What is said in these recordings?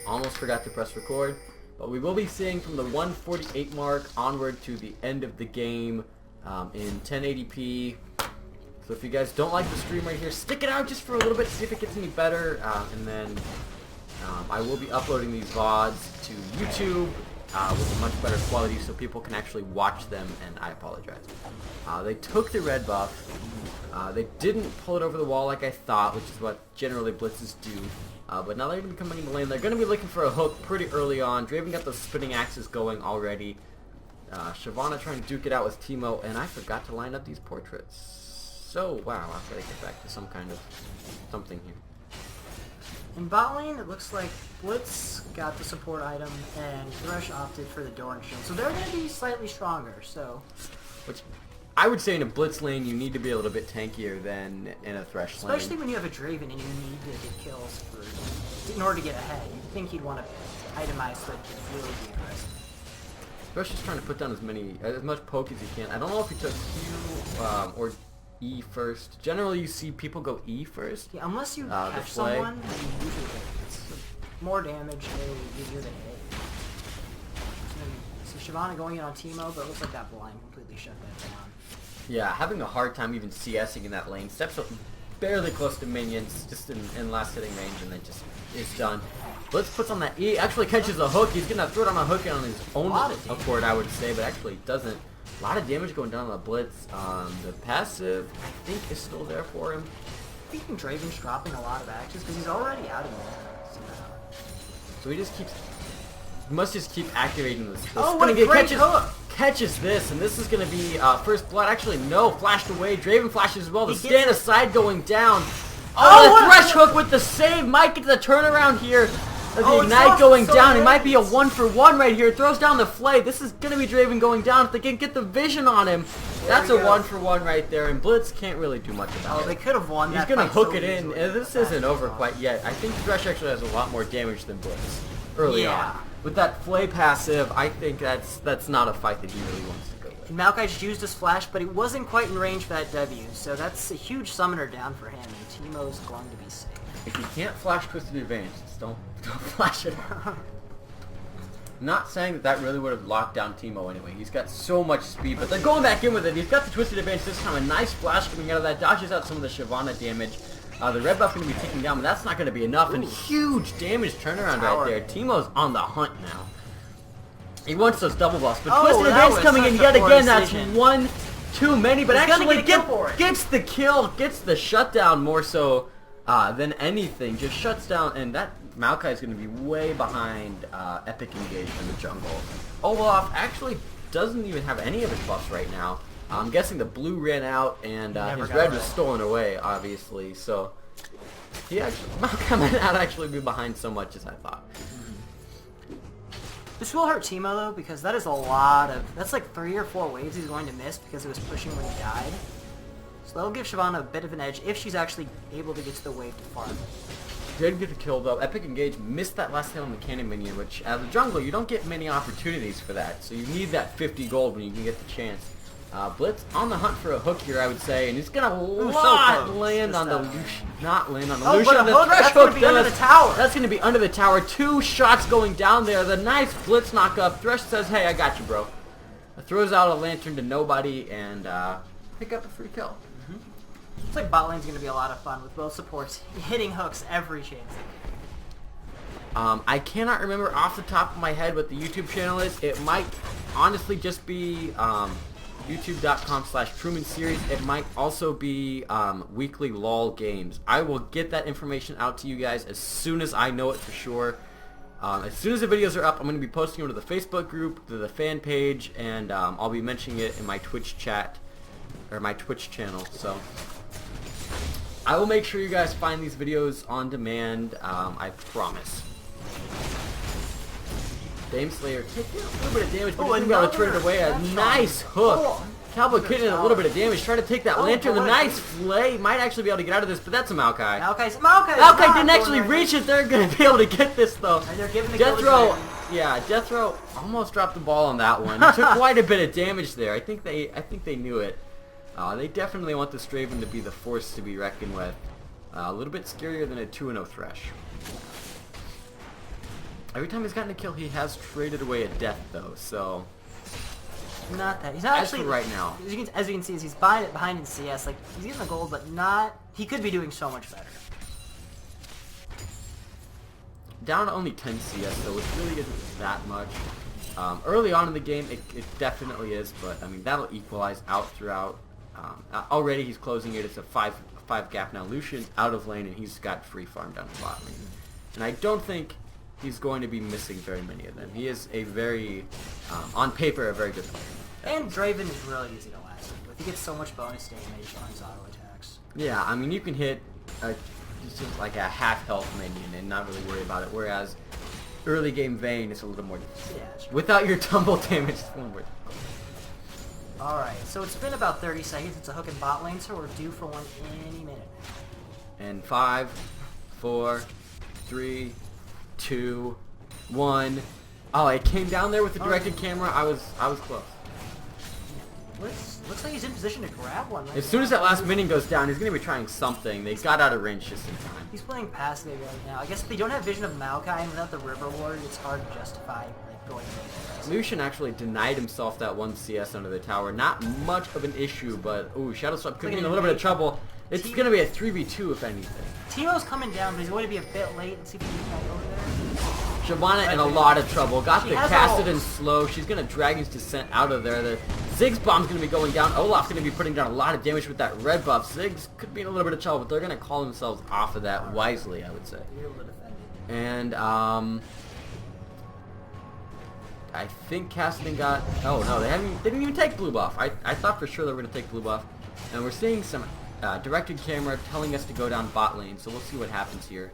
almost forgot to press record. But we will be seeing from the 148 mark onward to the end of the game in 1080p. So if you guys don't like the stream right here, stick it out just for a little bit, see if it gets any better. And then I will be uploading these VODs to YouTube with a much better quality so people can actually watch them, and I apologize. They took the red buff. They didn't pull it over the wall like I thought, which is what generally blitzes do. But now they're going to be coming in the lane. They're going to be looking for a hook pretty early on. Draven got those spinning axes going already. Shyvana trying to duke it out with Teemo, and I forgot to line up these portraits. So, wow, I've got to get back to some kind of something here. In bot lane, it looks like Blitz got the support item, and Thresh opted for the Doran Shield. So they're going to be slightly stronger, so... Which, I would say in a Blitz lane, you need to be a little bit tankier than in a Thresh lane. Especially when you have a Draven and you need to get kills in order to get ahead. You'd think he'd want to itemize so that he'd really be aggressive. Thresh is trying to put down as much poke as he can. I don't know if he took Q or E first. Generally, you see people go E first. Yeah, unless you catch someone, you usually hit. It's more damage, easier to hit. So Shyvana going in on Teemo, but it looks like that blind completely shut that down. Yeah, having a hard time even CSing in that lane. Steps up barely close to minions, just in last hitting range, and then just is done. Blitz puts on that E, actually catches a hook. He's going to throw it on a hook on his own accord, I would say, but actually doesn't. A lot of damage going down on the Blitz. The passive, I think, is still there for him. I think Draven's dropping a lot of axes because he's already out of mana somehow. So he just keeps... must just keep activating this. Oh, what a great hook! Catches this, and this is going to be first blood. Actually, no, flashed away. Draven flashes as well. The stand aside going down. Oh, the Thresh hook with the save. Might get the turnaround here. The Ignite going down. It might be a 1-for-1 right here. Throws down the Flay. This is going to be Draven going down. If they can get the vision on him, that's a 1-for-1 right there, and Blitz can't really do much about it. Oh, they could have won that. He's going to hook it in. This isn't over quite yet. I think Thresh actually has a lot more damage than Blitz early on. With that Flay passive, I think that's not a fight that he really wants to go with. And Maokai just used his flash, but he wasn't quite in range for that W, so that's a huge summoner down for him, and Teemo's going to be safe. If you can't flash Twisted Advantage, just don't flash it. Not saying that really would have locked down Teemo anyway. He's got so much speed, but they're going back in with it. He's got the Twisted Advantage this time. A nice flash coming out of that. Dodges out some of the Shyvana damage. The red buff going to be taken down, but that's not going to be enough. And huge damage turnaround right there. Teemo's on the hunt now. He wants those double buffs, but Twisted Advantage coming in yet again. That's one too many, but actually gets the kill, gets the shutdown more so than anything. Just shuts down, and that Maokai is going to be way behind Epic Engage in the jungle. Olaf actually doesn't even have any of his buffs right now. I'm guessing the blue ran out, and his red was stolen away, obviously. So he actually might not actually be behind so much as I thought. This will hurt Teemo though, because that is a lot of... that's like 3 or 4 waves he's going to miss because he was pushing when he died. So that'll give Shyvana a bit of an edge if she's actually able to get to the wave to farm. Did get the kill though. Epic Engage missed that last hit on the cannon minion, which as a jungler you don't get many opportunities for that. So you need that 50 gold when you can get the chance. Blitz on the hunt for a hook here, I would say, and he's gonna land on the Lucian. Not land on the Lucian. The Thresh hook be under the tower. That's gonna be under the tower. 2 shots going down there. The nice Blitz knock up. Thresh says, "Hey, I got you, bro." Throws out a lantern to nobody and pick up a free kill. Looks like bot lane's gonna be a lot of fun with both supports hitting hooks every chance. I cannot remember off the top of my head what the YouTube channel is. It might honestly just be youtube.com/Truman Series. It might also be weekly LOL games. I will get that information out to you guys as soon as I know it for sure. As soon as the videos are up, I'm going to be posting them to the Facebook group, to the fan page, and I'll be mentioning it in my Twitch chat, or my Twitch channel. So I will make sure you guys find these videos on demand, I promise. Dame Slayer taking a little bit of damage, but he's going to be able to turn it away. A nice hook. Cowboy getting a little bit of damage, trying to take that lantern. The nice Flay might actually be able to get out of this, but that's a Maokai. Maokai didn't actually reach it. They're going to be able to get this, though. Death Row almost dropped the ball on that one. Took quite a bit of damage there. I think they knew it. They definitely want this Draven to be the force to be reckoned with. A little bit scarier than a 2-0 Thresh. Every time he's gotten a kill, he has traded away a death, though, so... Not that. He's not As actually... for right now. As you can see, he's behind in CS. Like, he's getting the gold, but not... He could be doing so much better. Down to only 10 CS, though, which really isn't that much. Early on in the game, it definitely is, but, I mean, that'll equalize out throughout. Already he's closing it. It's a 5 gap now. Lucian's out of lane, and he's got free farm down the bot lane. And I don't think he's going to be missing very many of them. He is a very, on paper, a very good player. And Draven is really easy to last with. He gets so much bonus damage on his auto attacks. Yeah, I mean, you can hit just like a half health minion and not really worry about it, whereas early game Vayne is a little more difficult. Yeah, sure. Without your tumble damage, it's a little more difficult. Alright, so it's been about 30 seconds. It's a hook and bot lane, so we're due for one any minute. And 5, 4, 3, 2, 1. Oh, it came down there with the directed camera. I was close. Looks like he's in position to grab one right As soon now. as that last minion goes down, he's going to be trying something. They got out of range just in time. He's playing passive right now. I guess if they don't have vision of Maokai and without the River Ward, it's hard to justify like going into Lucian actually denied himself that one CS under the tower. Not much of an issue, but ooh, Shadowswap could be in a little bit of trouble. It's going to be a 3v2 if anything. Teemo's coming down, but he's going to be a bit late. Let's see if he can get over there. Shyvana in a lot of trouble. Got She the has Cassidon ult. slow. She's going to Dragon's Descent out of there. The Ziggs bomb's going to be going down. Olaf's going to be putting down a lot of damage with that red buff. Ziggs could be in a little bit of trouble, but they're going to call themselves off of that wisely, I would say. Be able to defend it. And, I think Cassidon got... Oh, no, they didn't even take blue buff. I thought for sure they were going to take blue buff. And we're seeing some directed camera telling us to go down bot lane, so we'll see what happens here.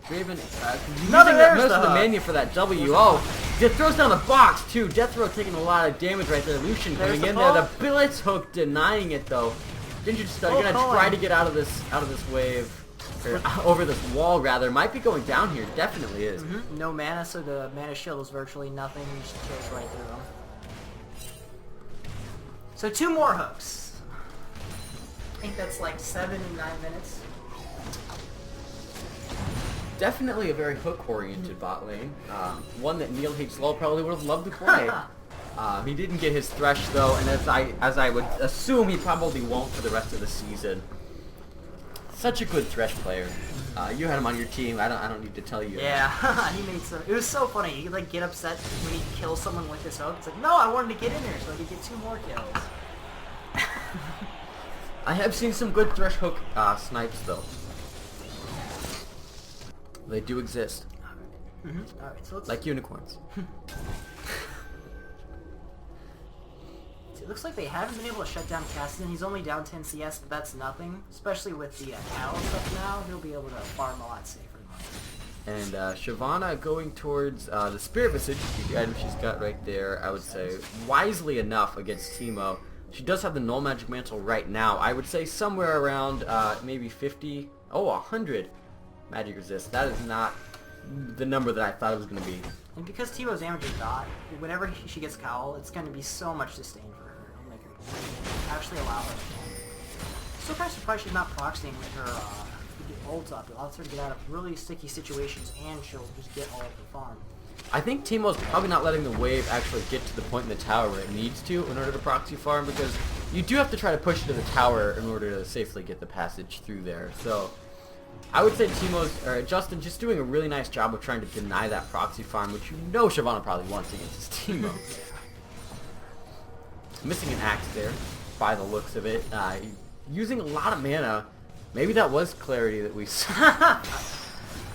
Draven using most of the mania for that W. Oh, it throws down the box too. Death Throw taking a lot of damage right there. Lucian coming in there. The Blitz Hook denying it though. Ginger Stud gonna try to get out of this wave, or over this wall rather. Might be going down here. Definitely is. No mana, so the mana shield is virtually nothing. He just kills right through them. So 2 more hooks. I think that's like 7 and 9 minutes. Definitely a very hook-oriented bot lane. One that Neil H. Low probably would have loved to play. He didn't get his Thresh though, and as I would assume, he probably won't for the rest of the season. Such a good Thresh player. You had him on your team. I don't need to tell you. Yeah, he made some. It was so funny. He like get upset when he kills someone with his hook. It's like, no, I wanted to get in there so I could get 2 more kills. I have seen some good Thresh hook snipes though. They do exist. Alright, so let's... Like unicorns. It looks like they haven't been able to shut down Cassidon. He's only down 10 CS, but that's nothing. Especially with the Cal stuff now, he'll be able to farm a lot safer. And Shyvana going towards the Spirit Visage, the item she's got right there, I would say, wisely enough against Teemo. She does have the Null Magic Mantle right now. I would say somewhere around maybe 50, 100 magic resist. That is not the number that I thought it was going to be. And because Teemo's damage is dot, whenever she gets Cowl, it's going to be so much disdain for her. It'll make her actually allow her to. So kind of surprised she's not proxying with her ult up. It allows her to get out of really sticky situations, and she'll just get all of the farm. I think Teemo's probably not letting the wave actually get to the point in the tower where it needs to in order to proxy farm, because you do have to try to push it to the tower in order to safely get the passage through there. So I would say Justin just doing a really nice job of trying to deny that proxy farm, which you know Shyvana probably wants against his Teemo. Missing an axe there, by the looks of it. Using a lot of mana. Maybe that was clarity that we saw.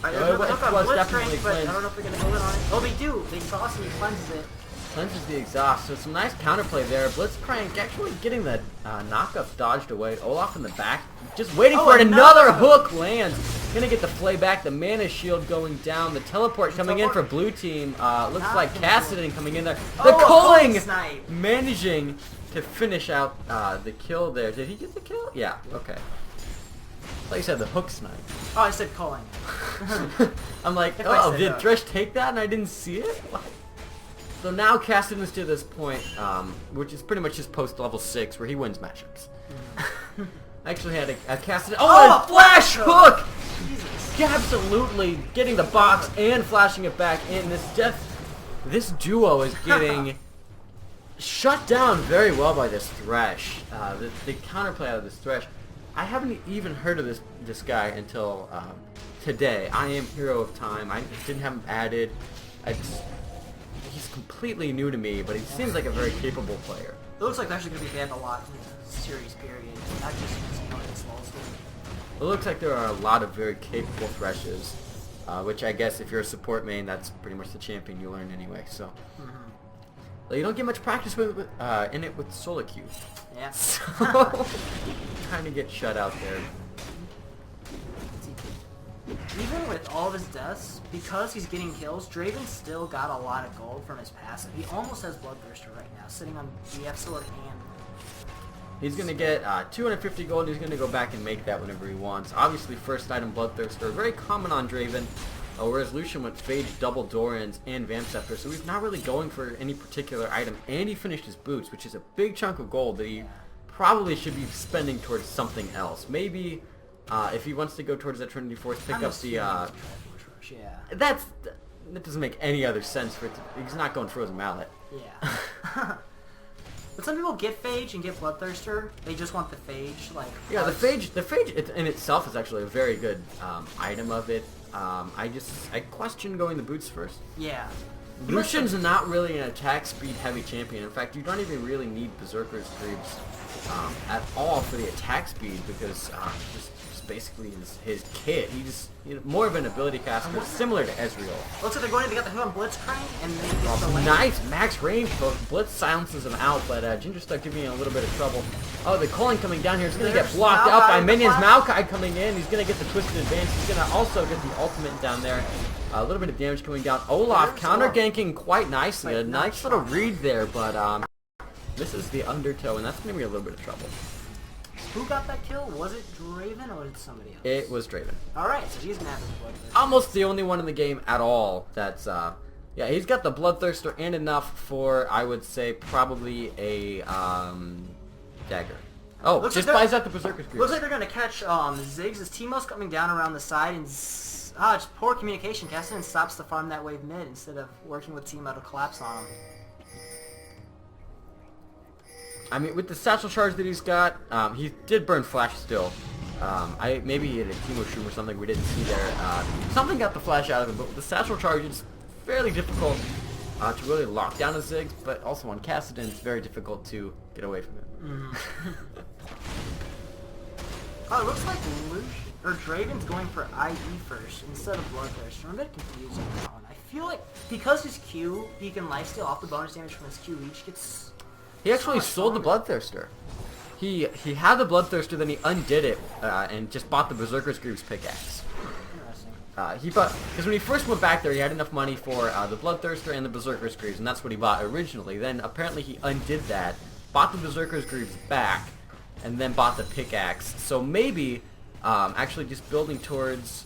I don't know if they're going to build it on it. Oh, they do. They toss and he cleanses it. Cleanses the exhaust. So some nice counterplay there. Blitzcrank actually getting the knockup dodged away. Olaf in the back. Just waiting for it. Another hook lands. Gonna get the flay back. The mana shield going down. The teleport coming in for blue team. Looks like Cassidon coming in there. The culling managing to finish out the kill there. Did he get the kill? Yeah. Okay. I thought you said the hook snipe. Oh, I said culling. I'm like, oh, did Thresh take that and I didn't see it? What? So now Cassidon is to this point, which is pretty much just post level 6 where he wins matchups. I actually had a Cassidon. Oh, a flash hook! Jesus. absolutely getting the box and flashing it back in. This duo is getting shut down very well by this Thresh. The counterplay out of this Thresh. I haven't even heard of this guy until today. I am Hero of Time. I didn't have him added. He's completely new to me, but he seems like a very capable player. It looks like they're actually going to be banned a lot in the series period, not just because you know it's slow. It looks like there are a lot of very capable Threshes, which I guess if you're a support main, that's pretty much the champion you learn anyway. So you don't get much practice in it with solo queue. Yeah. So trying to get shut out there. Even with all of his deaths, because he's getting kills, Draven still got a lot of gold from his passive. He almost has Bloodthirster right now, sitting on BF Sword and... He's going to get 250 gold. He's going to go back and make that whenever he wants. Obviously, first item Bloodthirster, very common on Draven, whereas Lucian went Phage, Double Dorans, and Vamp Scepter, so he's not really going for any particular item. And he finished his boots, which is a big chunk of gold that he probably should be spending towards something else. Maybe... if he wants to go towards that Trinity Force, pick up the, that doesn't make any other sense for it to, he's not going Frozen Mallet. Yeah. But some people get Phage and get Bloodthirster, they just want the Phage, like... Yeah, the Phage in itself is actually a very good, item of it. I question going the boots first. Yeah. Lucian's not really an attack speed heavy champion. In fact, you don't even really need Berserker's Greaves, at all for the attack speed, because, just basically his kit. He's more of an ability caster, similar to Ezreal. Looks like they're going to get the hit on Blitzcrank, and then get the lane. Nice max range, but Blitz silences him out, but Ginger stuck giving me a little bit of trouble. Oh, the calling coming down here is going to get blocked out by minions. Maokai coming in. He's going to get the Twisted Advance. He's going to also get the ultimate down there. A little bit of damage coming down. Olaf counter ganking quite nicely. A nice little read there, but misses the undertow, and that's going to be a little bit of trouble. Who got that kill? Was it Draven or was it somebody else? It was Draven. Alright, so he's gonna have his Bloodthirster. Almost the only one in the game at all that's, yeah, he's got the Bloodthirster and enough for, I would say, probably a, dagger. Oh, looks just buys out the Berserker's Greaves. Looks like they're gonna catch, Ziggs. His Teemo's coming down around the side, and, it's poor communication. Cassidy stops to farm that wave mid instead of working with Teemo to collapse on him. I mean, with the satchel charge that he's got, he did burn flash still. Maybe he had a Teemo Shroom or something we didn't see there. Something got the flash out of him, but with the satchel charge, it's fairly difficult to really lock down a Ziggs, but also on Kassadin, it's very difficult to get away from him. Oh, it looks like Draven's going for IE first instead of Bloodthirster. I'm a bit confused on that one. I feel like because his Q, he can lifesteal off the bonus damage from his Q each gets... He actually sold the Bloodthirster. He had the Bloodthirster, then he undid it and just bought the Berserker's Greaves pickaxe. Interesting. Because when he first went back there, he had enough money for the Bloodthirster and the Berserker's Greaves, and that's what he bought originally. Then apparently he undid that, bought the Berserker's Greaves back, and then bought the pickaxe. So maybe actually just building towards...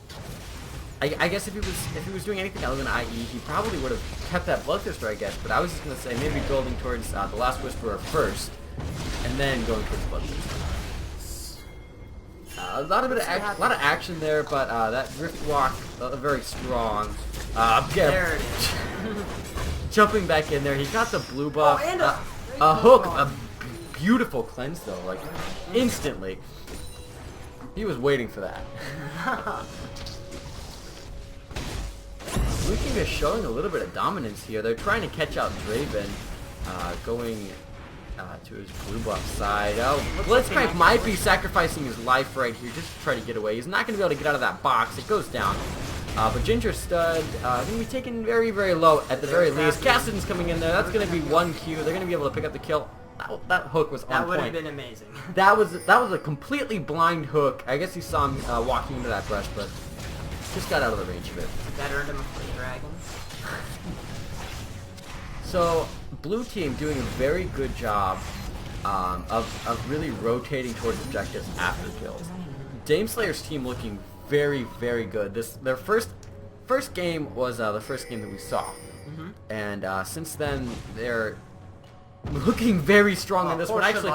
I guess if he was doing anything other than IE, he probably would have kept that Bloodthirster, I guess. But I was just gonna say maybe building towards the Last Whisperer first, and then going towards Bloodthirster. A lot of action there, but that Drift Walk very strong. There it is. Jumping back in there, he got the blue buff. Oh, and a hook, a beautiful cleanse though, like instantly. He was waiting for that. Blue Team is showing a little bit of dominance here. They're trying to catch out Draven, going to his blue buff side. Oh, Blitzcrank might be sacrificing his life right here just to try to get away. He's not going to be able to get out of that box. It goes down. But Ginger Stud going to be taken very, very low at the very least. Kassadin's coming in there. That's going to be 1Q. They're going to be able to pick up the kill. That hook was on point. That would have been amazing. That was a completely blind hook. I guess he saw him walking into that brush, but just got out of the range of it. That earned him a free dragon. So, Blue Team doing a very good job of really rotating towards objectives after kills. Dameslayer's team looking very, very good. Their first game was the first game that we saw, and since then they're looking very strong in this one. Actually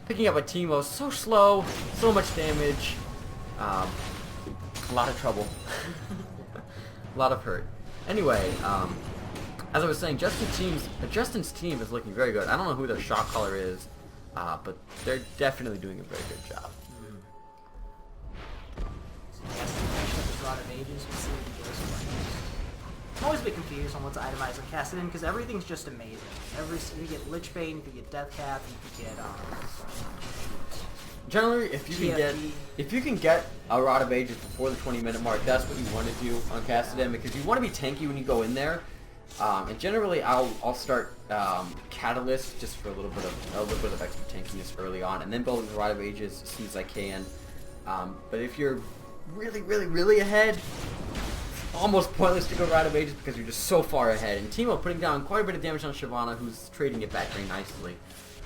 picking up a Teemo so slow, so much damage. A lot of trouble. A lot of hurt. Anyway, as I was saying, Justin's team is looking very good. I don't know who their shot caller is, but they're definitely doing a very good job. I'm always a bit confused on what to itemize on Cassidon because everything's just amazing. You get Lich Bane, you get Death Cap, you get generally, if you can get a Rod of Ages before the 20-minute mark, that's what you want to do on Cassidon because you want to be tanky when you go in there. And generally, I'll start Catalyst just for a little bit of extra tankiness early on, and then build the Rod of Ages as soon as I can. But if you're really ahead, it's almost pointless to go Rod of Ages because you're just so far ahead. And Teemo putting down quite a bit of damage on Shyvana, who's trading it back very nicely.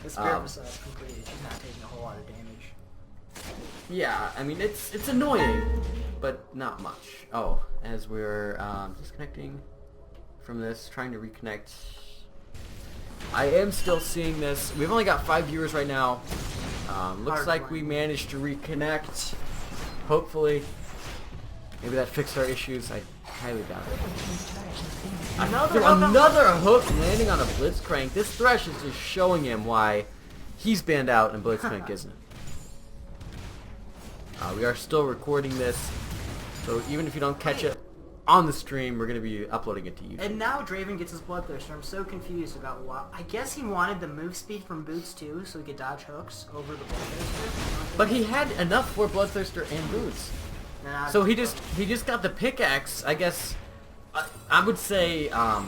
The Spirit Missile completed. She's not taking a whole lot of damage. Yeah, I mean it's annoying, but not much. Oh, as we're disconnecting from this, trying to reconnect. I am still seeing this. We've only got 5 viewers right now. Looks like we managed to reconnect. Hopefully. Maybe that fixed our issues. I highly doubt it. Another hook landing on a Blitzcrank. This Thresh is just showing him why he's banned out and Blitzcrank isn't. We are still recording this, so even if you don't catch it on the stream, we're going to be uploading it to YouTube. And now Draven gets his Bloodthirster. I'm so confused about why. I guess he wanted the move speed from Boots too, so he could dodge hooks over the Bloodthirster. But he had enough for Bloodthirster and Boots. So he just got the pickaxe, I guess. I would say, another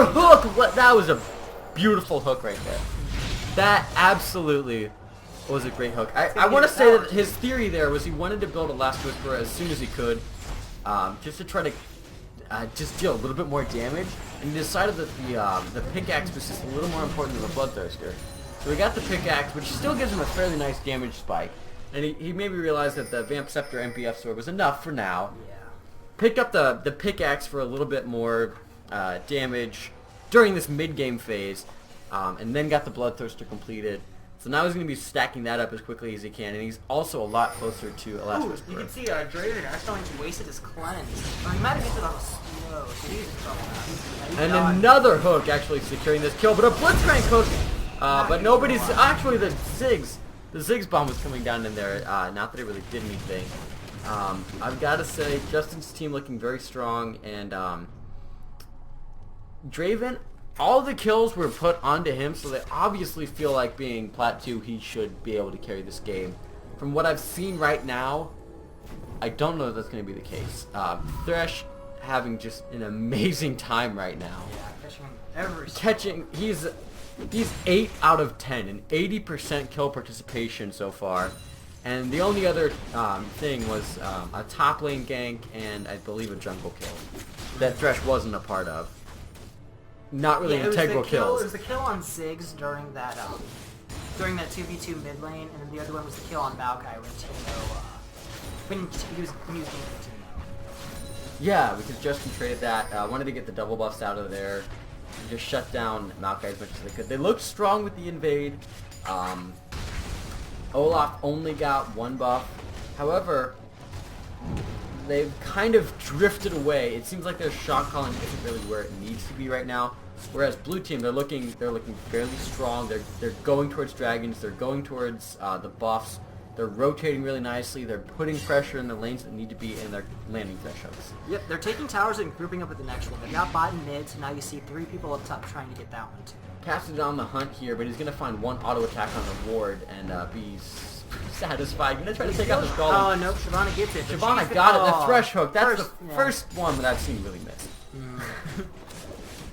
hook! What? That was a beautiful hook right there. That absolutely was a great hook. I want to say that his theory there was he wanted to build a Last Whisperer as soon as he could, just to try to just deal a little bit more damage, and he decided that the pickaxe was just a little more important than the Bloodthirster. So we got the pickaxe, which still gives him a fairly nice damage spike, and he maybe realized that the Vamp Scepter MPF sword was enough for now. Yeah. Picked up the pickaxe for a little bit more damage during this mid-game phase, and then got the Bloodthirster completed. So now he's going to be stacking that up as quickly as he can, and he's also a lot closer to a Last Whisperer. You can see Draven accidentally wasted his cleanse. Or he might have hit it on a slow, so he's in trouble now. And another hook actually securing this kill, but a Blitzcrank hook, but nobody's... Actually, the Ziggs bomb was coming down in there, not that it really did anything. I've got to say, Justin's team looking very strong, and Draven... All the kills were put onto him, so they obviously feel like being Plat 2, he should be able to carry this game. From what I've seen right now, I don't know if that's going to be the case. Thresh having just an amazing time right now. Yeah, catching every he's 8 out of 10, an 80% kill participation so far. And the only other thing was a top lane gank and I believe a jungle kill that Thresh wasn't a part of. Not really integral kills. It was the kill on Ziggs during that 2v2 mid lane, and then the other one was the kill on Maokai when he was ganking Teemo. Yeah, because Justin traded that. Wanted to get the double buffs out of there. And just shut down Maokai as much as they could. They looked strong with the invade. Olaf only got one buff. However, they've kind of drifted away. It seems like their shot calling isn't really where it needs to be right now. Whereas blue team, they're looking fairly strong. They're going towards dragons. They're going towards the buffs. They're rotating really nicely. They're putting pressure in the lanes that need to be in their landing thresholds. Yep, they're taking towers and grouping up with the next one. They've got bot and mid, so now you see 3 people up top trying to get that one too. Cassid's on the hunt here, but he's going to find one auto attack on the ward and be satisfied. Going to try to take out the golem. Oh, no, Shyvana gets it. Shyvana got it. The Thresh hook. That's the first one that I've seen really miss.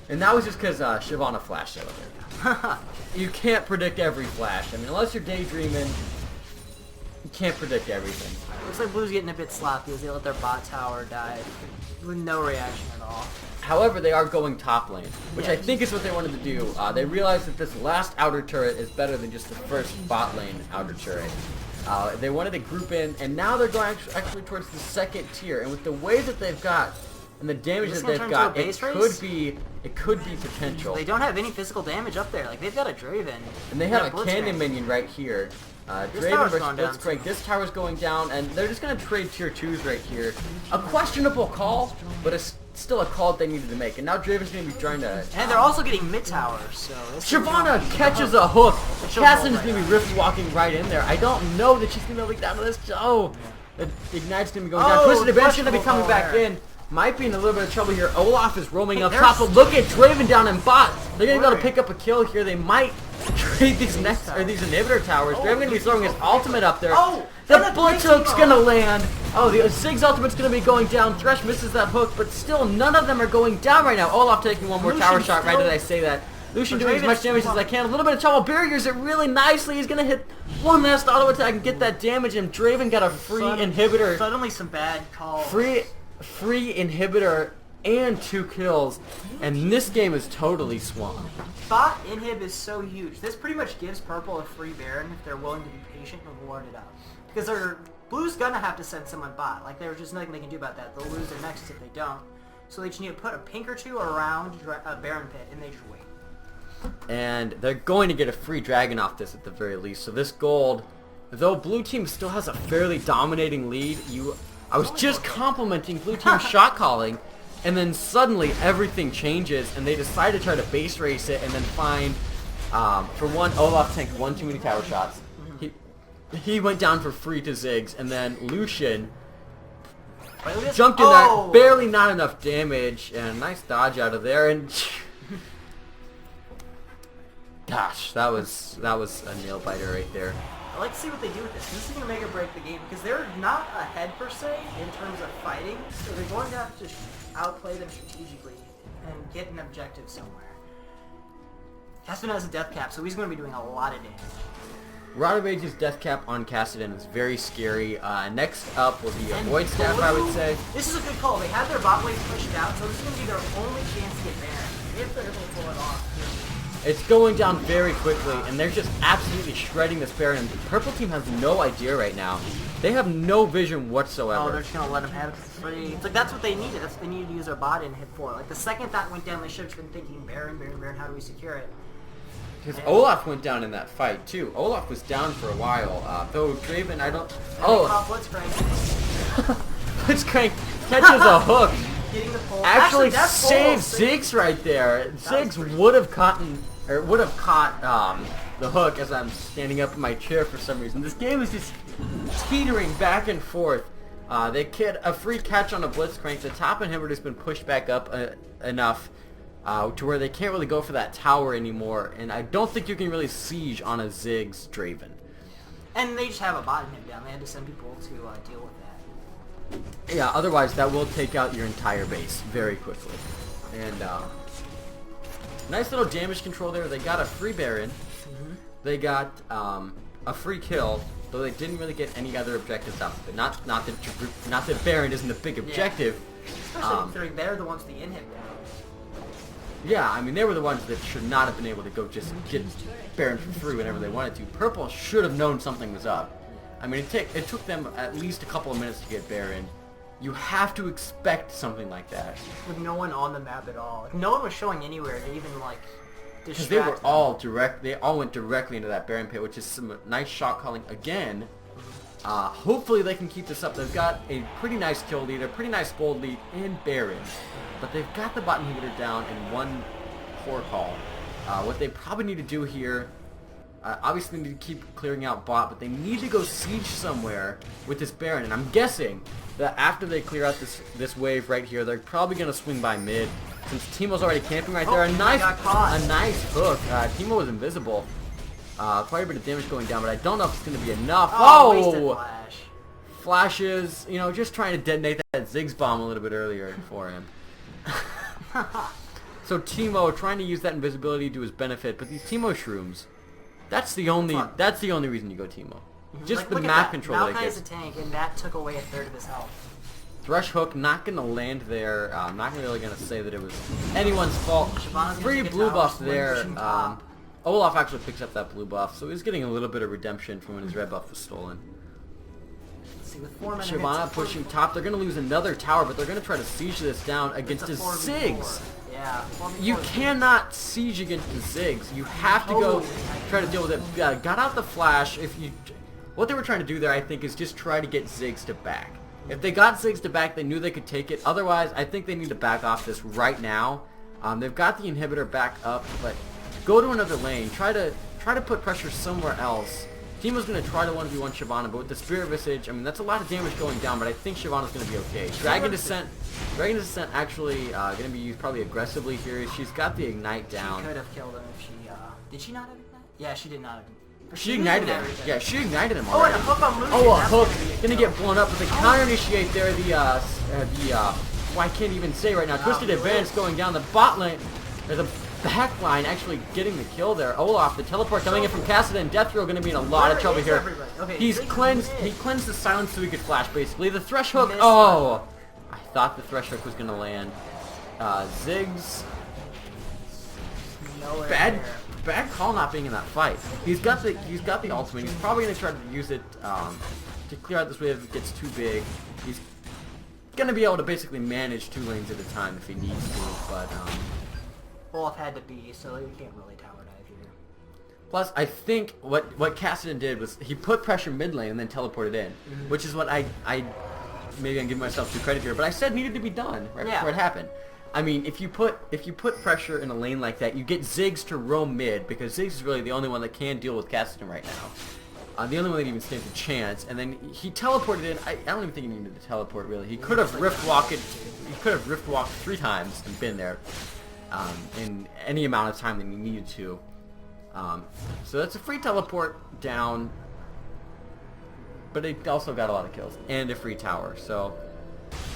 And that was just because Shyvana flashed out of there. You can't predict every flash. I mean, unless you're daydreaming, you can't predict everything. Looks like Blue's getting a bit sloppy as they let their bot tower die with no reaction at all. However, they are going top lane, which I think is what they wanted to do. They realized that this last outer turret is better than just the first bot lane outer turret. They wanted to group in, and now they're going actually towards the second tier. And with the way that they've got and the damage that they've got, it could be potential. They don't have any physical damage up there. Like, they've got a Draven. And they have a cannon minion right here. Draven versus Blitzcrank. This tower's going down, and they're just going to trade tier 2s right here. A questionable call, but it's still a call they needed to make. And now Draven's going to be trying to... And they're also getting mid towers, so... Shyvana catches a hook. Cassidy's going to be rift walking right in there. I don't know that she's going to be able to get down to this. Oh! The Ignite's going to be going down. Twisted Advantage going to be coming back in. Might be in a little bit of trouble here. Olaf is roaming up top, but look at Draven down in bot. They're going to go to pick up a kill here. They might trade these these inhibitor towers. Draven's going to be throwing his ultimate up there. The Blitz Hook's going to land. Oh, the Zig's ultimate's going to be going down. Thresh misses that hook, but still none of them are going down right now. Olaf taking one more tower shot. Right did I say that? Lucian doing as much damage as I can. A little bit of trouble. Barriers it really nicely. He's going to hit one last auto attack and get that damage. And Draven got a free inhibitor. Suddenly some bad calls. Free inhibitor and 2 kills, and this game is totally swung. Bot inhib is so huge. This pretty much gives purple a free Baron if they're willing to be patient and ward it up. Because blue's gonna have to send someone bot. Like, there's just nothing they can do about that. They'll lose their nexus if they don't. So they just need to put a pink or 2 around a Baron pit, and they just wait. And they're going to get a free dragon off this at the very least. So this gold, though blue team still has a fairly dominating lead, I was just complimenting blue team's shot calling, and then suddenly everything changes, and they decide to try to base race it, and then find, for one, Olaf tanked one too many tower shots. He went down for free to Ziggs, and then Lucian jumped in there, barely not enough damage, and a nice dodge out of there, and gosh, that was a nail biter right there. I like to see what they do with this. This is going to make or break the game, because they're not ahead per se in terms of fighting, so they're going to have to outplay them strategically and get an objective somewhere. Cassidy has a death cap, so he's going to be doing a lot of damage. Rod of Age's death cap on Cassidy is very scary. Next up will be a Void Staff, I would say. This is a good call. They have their bot lanes pushed out, so this is going to be their only chance to get Baron. If they're able to pull it off. It's going down very quickly, and they're just absolutely shredding this Baron. The purple team has no idea right now. They have no vision whatsoever. Oh, they're just going to let him have it for free. It's like, that's what they needed. That's what they needed to use their bot in hit for. Like, the second that went down, they should have been thinking, Baron, how do we secure it? Because Olaf went down in that fight, too. Olaf was down for a while. Though Draven, I don't... Oh! Blitzcrank. Blitzcrank catches a hook. Actually saves Ziggs right there. Ziggs would have caught the hook as I'm standing up in my chair for some reason. This game is just teetering back and forth. They get a free catch on a Blitzcrank. The top inhibitor's been pushed back up enough to where they can't really go for that tower anymore. And I don't think you can really siege on a Ziggs Draven. And they just have a bot inhib down. They had to send people to deal with that. Yeah, otherwise that will take out your entire base very quickly. And nice little damage control there. They got a free Baron. They got a free kill, though they didn't really get any other objectives out of it. Not that Baron isn't a big objective. Especially considering they're the ones the inhib down. Yeah, I mean, they were the ones that should not have been able to go just get Baron for free whenever they wanted to. Purple should have known something was up. I mean, it took them at least a couple of minutes to get Baron. You have to expect something like that. With no one on the map at all. Like, no one was showing anywhere to even, like, distract because they were all they all went directly into that Baron pit, which is some nice shot calling again. Hopefully they can keep this up. They've got a pretty nice kill lead, a pretty nice gold lead in Baron. But they've got the bot inhibitor down in one poor call. What they probably need to do here, obviously they need to keep clearing out bot, but they need to go siege somewhere with this Baron. And I'm guessing that after they clear out this wave right here, they're probably going to swing by mid. Since Teemo's already camping right there, a nice hook. Teemo was invisible. Quite a bit of damage going down, but I don't know if it's going to be enough. Oh! Flash. Flashes, you know, just trying to detonate that Ziggs bomb a little bit earlier for him. So Teemo trying to use that invisibility to his benefit, but these Teemo shrooms, that's the only reason you go Teemo. Just the map control that gets. Maokai's a tank, and that took away a third of his health. Thresh hook not going to land there. I'm not really going to say that it was anyone's fault. Free blue buff there. Olaf actually picks up that blue buff, so he's getting a little bit of redemption from when his red buff was stolen. see, with 4 minutes. Shyvana pushing top. They're going to lose another tower, but they're going to try to siege this down against the Ziggs. Yeah. You cannot siege against the Ziggs. You have to go try to deal with it. Got out the flash. What they were trying to do there, I think, is just try to get Ziggs to back. If they got Ziggs to back, they knew they could take it. Otherwise, I think they need to back off this right now. They've got the inhibitor back up, but go to another lane. Try to put pressure somewhere else. Teemo's going to try to 1v1 Shyvana, but with the Spirit Visage, I mean, that's a lot of damage going down, but I think Shyvana's going to be okay. Dragon Descent actually going to be used probably aggressively here. She's got the Ignite down. She could have killed him if she, did she not have Ignite? Yeah, she did not have Ignite. She ignited him. Yeah, she ignited him Oh, already. and a hook on Lucian. Oh, a hook. Gonna get blown up, but the counter initiate there, well, I can't even say right now. Twisted Advance going down the bot lane, or the back line, actually getting the kill there. Olaf, the teleport coming in from Kassadin. Death Row gonna be in a lot of trouble here. Okay, He cleansed the silence so he could flash, basically. The Thresh Hook, oh! I thought the Thresh Hook was gonna land. Ziggs. Bad call not being in that fight. He's got the ultimate. He's probably gonna try to use it to clear out this wave if it gets too big. He's gonna be able to basically manage 2 lanes at a time if he needs to, but Olaf had to be, so you can't really tower dive here. plus I think what Kassadin did was he put pressure mid lane and then teleported in, which is what I maybe I'm giving myself too credit here, but I said needed to be done right before it happened. I mean, if you put pressure in a lane like that, you get Ziggs to roam mid, because Ziggs is really the only one that can deal with Kassadin right now. The only one that even stands a chance. And then he teleported in. I don't even think he needed to teleport really. He could have rift walked it. He could have rift walked 3 times and been there in any amount of time that he needed to. So that's a free teleport down, but it also got a lot of kills and a free tower. So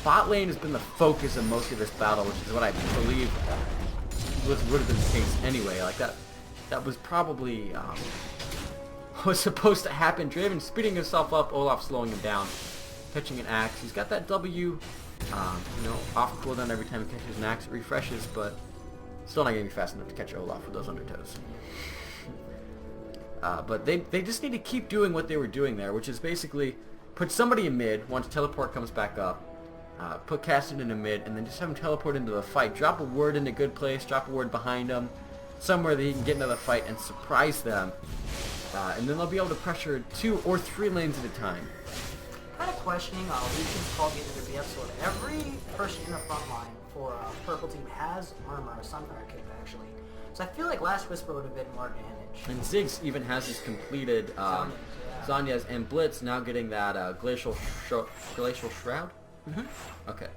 bot lane has been the focus of most of this battle, which is what I believe would have been the case anyway. Like that was probably was supposed to happen. Draven speeding himself up, Olaf slowing him down, catching an axe. He's got that W, you know, off cooldown every time he catches an axe. It refreshes, but still not going to be fast enough to catch Olaf with those undertows. But they just need to keep doing what they were doing there, which is basically put somebody in mid once teleport comes back up. Put Kassadin in a mid, and then just have him teleport into the fight. Drop a word in a good place, drop a word behind him, somewhere that he can get into the fight and surprise them. And then they'll be able to pressure 2 or 3 lanes at a time. Kind of questioning Lucian's call the BF sword. Every person in the front line for purple team has armor, a Sunfire cape actually. So I feel like Last Whisper would have been more advantage. And Ziggs even has his completed Zanya's and Blitz now getting that Glacial Shroud? Okay.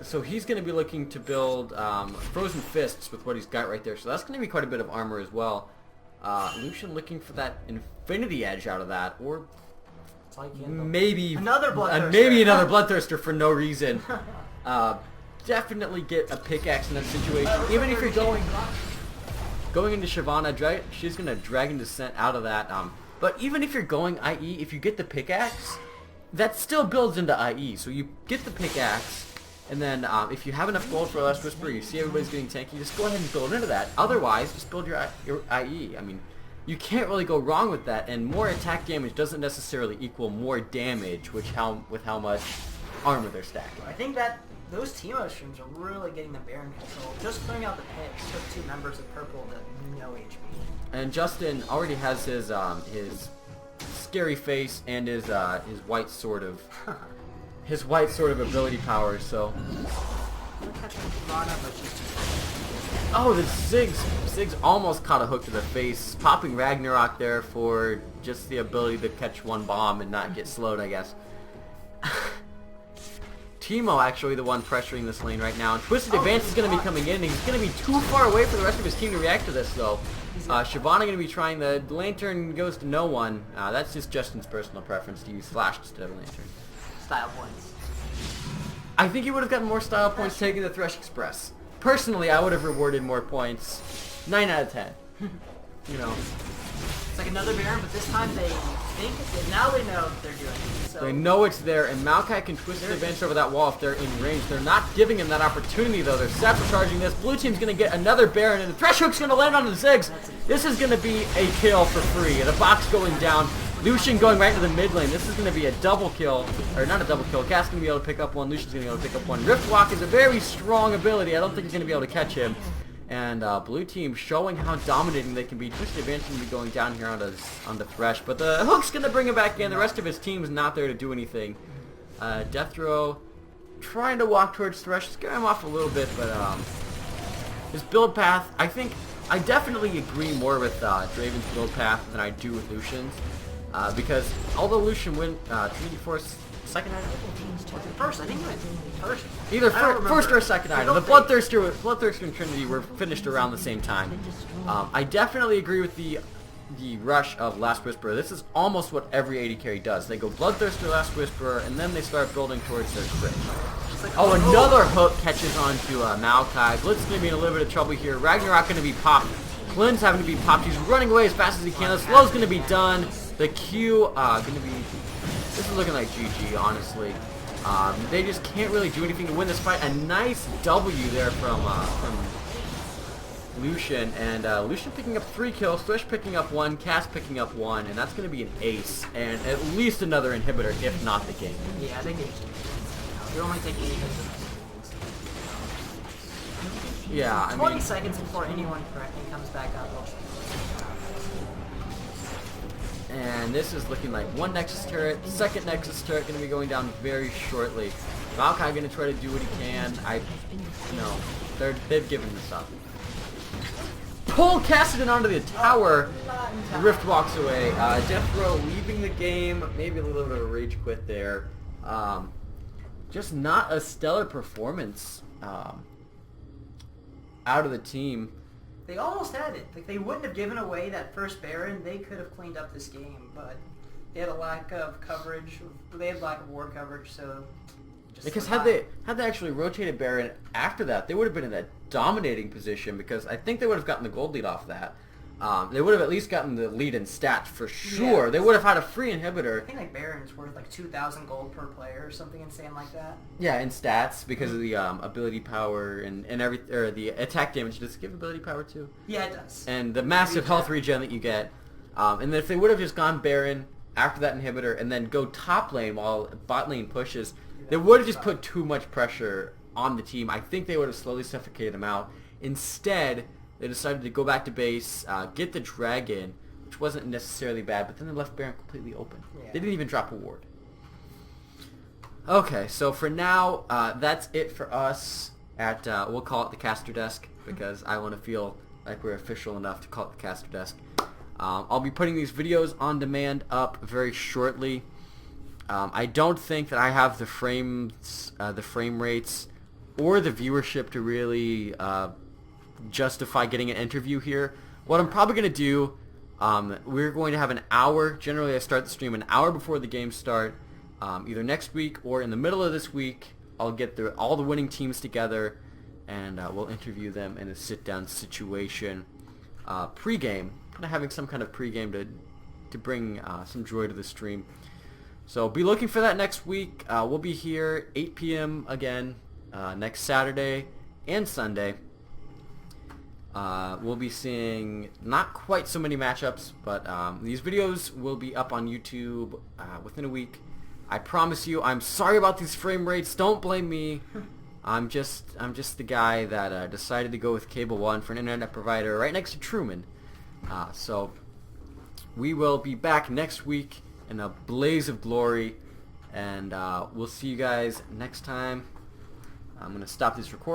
So he's going to be looking to build Frozen Fists with what he's got right there. So that's going to be quite a bit of armor as well. Lucian looking for that Infinity Edge out of that, or maybe another Bloodthirster for no reason. Definitely get a pickaxe in that situation. Even if you're going into Shyvana, she's going to Dragon Descent out of that. But even if you're going IE, if you get the pickaxe, that still builds into IE. So you get the pickaxe, and then if you have enough gold for Last Whisper, you see everybody's getting tanky, just go ahead and build into that. Otherwise, just build your IE. I mean, you can't really go wrong with that, and more attack damage doesn't necessarily equal more damage with how much armor they're stacking. I think that those Teemo streams are really getting the Baron control. Just clearing out the pits took 2 members of purple to no HP. And Justin already has his scary face and his white sword of ability powers. So. Oh, the Ziggs almost caught a hook to the face, popping Ragnarok there for just the ability to catch 1 bomb and not get slowed, I guess. Teemo actually the one pressuring this lane right now. And Twisted Advance is going to be coming in, and he's going to be too far away for the rest of his team to react to this, though. Shyvana going to be trying the Lantern goes to no one. That's just Justin's personal preference to use Flash instead of Lantern. Style points. I think he would have gotten more style points taking the Thresh Express. Personally, I would have rewarded more points. 9 out of 10. You know. It's like another Baron, but this time they think, now they know what they're doing. So they know it's there, and Maokai can twist the advantage over that wall if they're in range. They're not giving him that opportunity, though. They're sabotaging this. Blue team's going to get another Baron, and the Thresh Hook's going to land on the Ziggs. This is going to be a kill for free. The box going down. Lucian going right to the mid lane. This is going to be a double kill, or not a double kill. Cass going to be able to pick up one. Lucian's going to be able to pick up one. Rift Walk is a very strong ability. I don't think he's going to be able to catch him. And blue team showing how dominating they can be. Twisted Advantage going to be going down here on the Thresh, but the Hook's going to bring him back in. The rest of his team is not there to do anything. Death Throw trying to walk towards Thresh, scaring him off a little bit, but his build path, I definitely agree more with Draven's build path than I do with Lucian's, because although Lucian went Trinity Force second item, First, I think he went first. either first or second item. The Bloodthirster and Trinity were finished around the same time. I definitely agree with the rush of Last Whisperer. This is almost what every AD carry does. They go Bloodthirster, Last Whisperer, and then they start building towards their crit. Oh, another hook catches onto Maokai. Blitz is going to be in a little bit of trouble here. Ragnarok going to be popped. Flynn's having to be popped. He's running away as fast as he can. The slow's going to be done. The Q going to be... This is looking like GG, honestly. They just can't really do anything to win this fight. A nice W there from Lucian, and Lucian picking up 3 kills, Thresh picking up 1, Cass picking up 1, and that's going to be an ace, and at least another inhibitor, if not the game. Yeah, I think they're only taking 8 hits. Yeah, I 20 mean, seconds before anyone correctly comes back up. and this is looking like one Nexus turret, second Nexus turret going to be going down very shortly. Maokai going to try to do what he can. They've given this up. Pull Cassidy onto the tower. Rift walks away. Death Throw leaving the game. Maybe a little bit of a rage quit there. Just not a stellar performance out of the team. They almost had it. Like, they wouldn't have given away that first Baron. They could have cleaned up this game, but they had a lack of coverage. They had lack of ward coverage, so... Because had they actually rotated Baron after that, they would have been in that dominating position, because I think they would have gotten the gold lead off that. They would have at least gotten the lead in stats for sure. Yeah. They would have had a free inhibitor. I think like Baron's worth like 2,000 gold per player or something insane like that. Yeah, in stats because of the ability power and the attack damage. Does it give ability power too? Yeah, it does. And the massive health regen that you get. And then if they would have just gone Baron after that inhibitor and then go top lane while bot lane pushes, they would have just put too much pressure on the team. I think they would have slowly suffocated them out. Instead, they decided to go back to base, get the dragon, which wasn't necessarily bad, but then they left Baron completely open. Yeah. They didn't even drop a ward. Okay, so for now, that's it for us at, we'll call it the caster desk, because I want to feel like we're official enough to call it the caster desk. I'll be putting these videos on demand up very shortly. I don't think that I have the frame rates or the viewership to really justify getting an interview here. What I'm probably going to do, we're going to have an hour. Generally, I start the stream an hour before the games start, either next week or in the middle of this week. I'll get all the winning teams together, and we'll interview them in a sit-down situation pre-game, kind of having some kind of pre-game to bring some joy to the stream. So be looking for that next week. We'll be here 8 p.m. again next Saturday and Sunday. We'll be seeing not quite so many matchups, but these videos will be up on YouTube within a week. I promise you. I'm sorry about these frame rates. Don't blame me. I'm just the guy that decided to go with Cable One for an internet provider right next to Truman. So we will be back next week in a blaze of glory, and we'll see you guys next time. I'm gonna stop this recording.